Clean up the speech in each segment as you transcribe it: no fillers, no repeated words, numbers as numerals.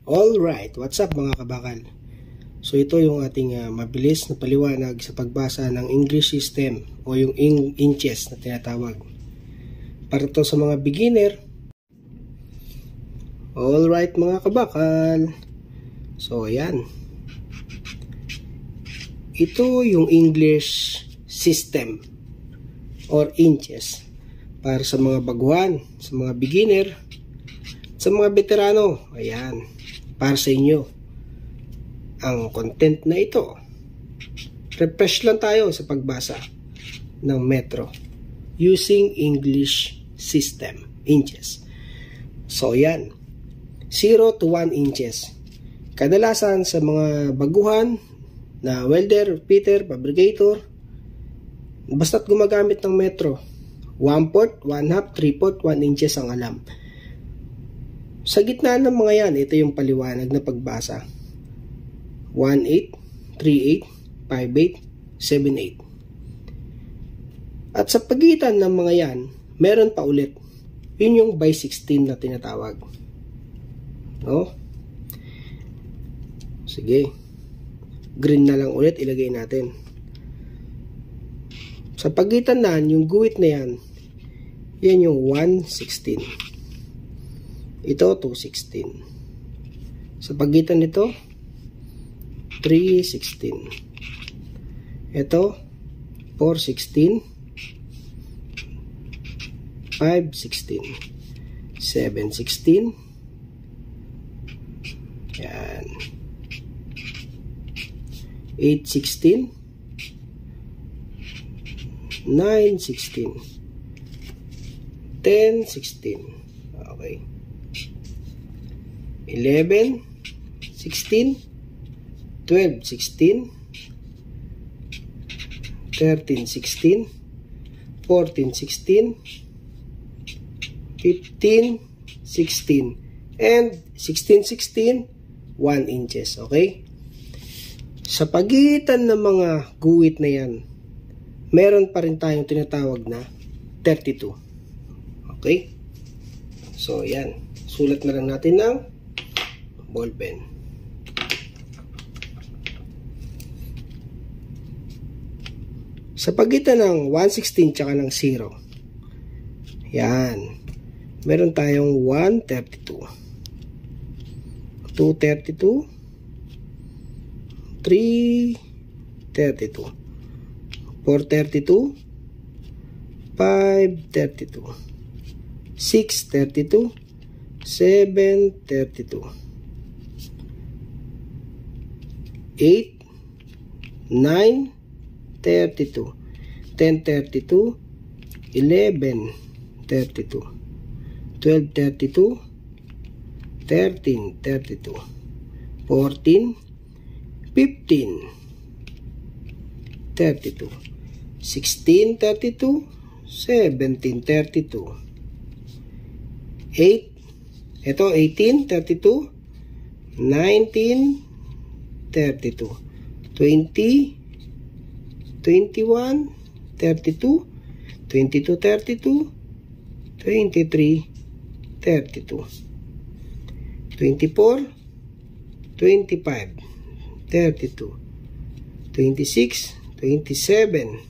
Alright, what's up mga kabakal? So ito yung ating mabilis na paliwanag sa pagbasa ng English system o yung inches na tinatawag. Para to sa mga beginner. Alright mga kabakal. So ayan. Ito yung English system or inches para sa mga baguhan, sa mga beginner, sa mga veterano. Ayan. Para sa inyo ang content na ito. Refresh lang tayo sa pagbasa ng metro using English system inches. So yan, 0 to 1 inches. Kadalasan sa mga baguhan na welder, fitter, fabricator, basta't gumagamit ng metro, 1/4, 1/2, 3/4, 1 inches ang alam. Sa gitna ng mga yan, ito yung paliwanag na pagbasa. 1/8, 3/8, 5/8, 7/8. At sa pagitan ng mga yan, meron pa ulit. Yun yung by 16 na tinatawag. No? Sige. Green na lang ulit ilagay natin. Sa pagitan na, yung guhit na yan, yan yung 1/16. Ito, 2/16. Sa pagitan nito, 3/16. Ito, 4/16. 5/16. 7/16. Yan. 8/16. 9/16. 10/16. Okay. 11/16. 12/16. 13/16. 14/16. 15/16. And 16/16, 1 inches. Okay? Sa pagitan ng mga guhit na yan, meron pa rin tayong tinatawag na 32. Okay? So, yan. Sulat na lang natin ng ballpen. Sa pagitan ng 1/16 tsaka ng 0, yan, meron tayong 1/32, 2/32, 3/32, 4/32, 5/32, 6/32, 7/32, 8, 9, 32, 10/32, 11/32, 12/32, 13/32, 14, 15/32, 16/32, 17/32, 8, ito 18/32, 19/32, 20, 21, 32, 22/32, 23/32, 24, 25, 32, 26, 27,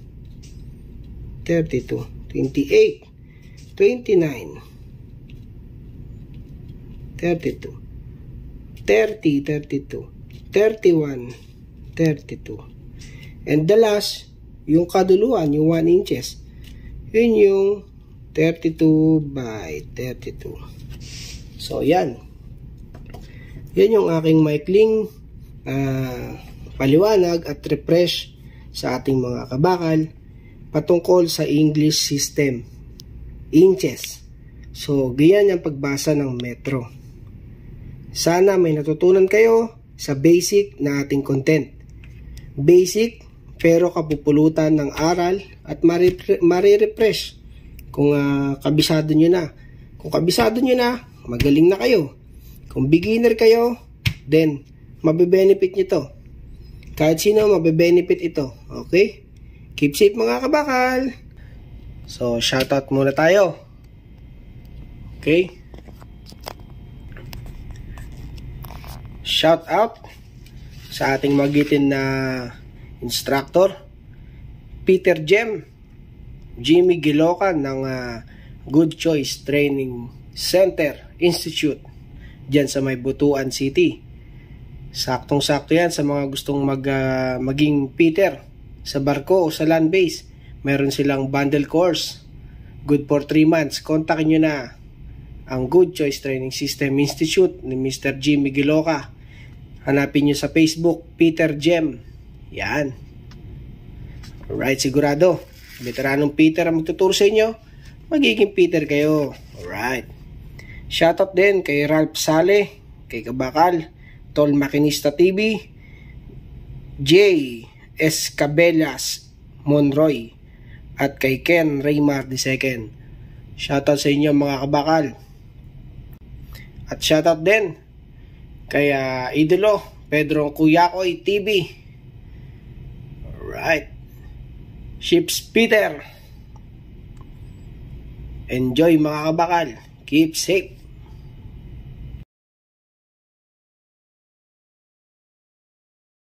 32, 28, 29, 32, 30, 32, 31, 32. And the last, yung kaduluan, yung 1 inches, yun yung 32 by 32. So, yan. Yan yung aking maikling paliwanag at refresh sa ating mga kabakal patungkol sa English system. Inches. So, ganyan yung pagbasa ng metro. Sana may natutunan kayo sa basic na ating content. Basic, pero kapupulutan ng aral at marirefresh kung kabisado nyo na. Kung kabisado nyo na, magaling na kayo. Kung beginner kayo, then mabe-benefit nyo to. Kahit sino mabe-benefit ito. Okay? Keep safe mga kabakal. So, shoutout muna tayo. Okay? Shout out sa ating magitin na instructor, Peter Jem, Jimmy Gilocan ng Good Choice Training Center Institute dyan sa may Butuan City. Saktong-sakto yan sa mga gustong maging Peter sa barko o sa land base. Meron silang bundle course, good for 3 months. Kontakin nyo na ang Good Choice Training System Institute ni Mr. Jimmy Giloca. Hanapin nyo sa Facebook, Peter Jem. Yan. Alright, sigurado veteranong Peter ang magtuturo sa inyo, magiging Peter kayo. Alright. Shoutout din kay Ralph Sale, kay Kabakal, Tol Makinista TV, J. S. Cabellas Monroy, at kay Ken Raymar II. Shoutout sa inyo mga kabakal. At shoutout din kay Idolo Pedro Kuyakoy TV. Alright. Ships Peter. Enjoy mga kabakal. Keep safe.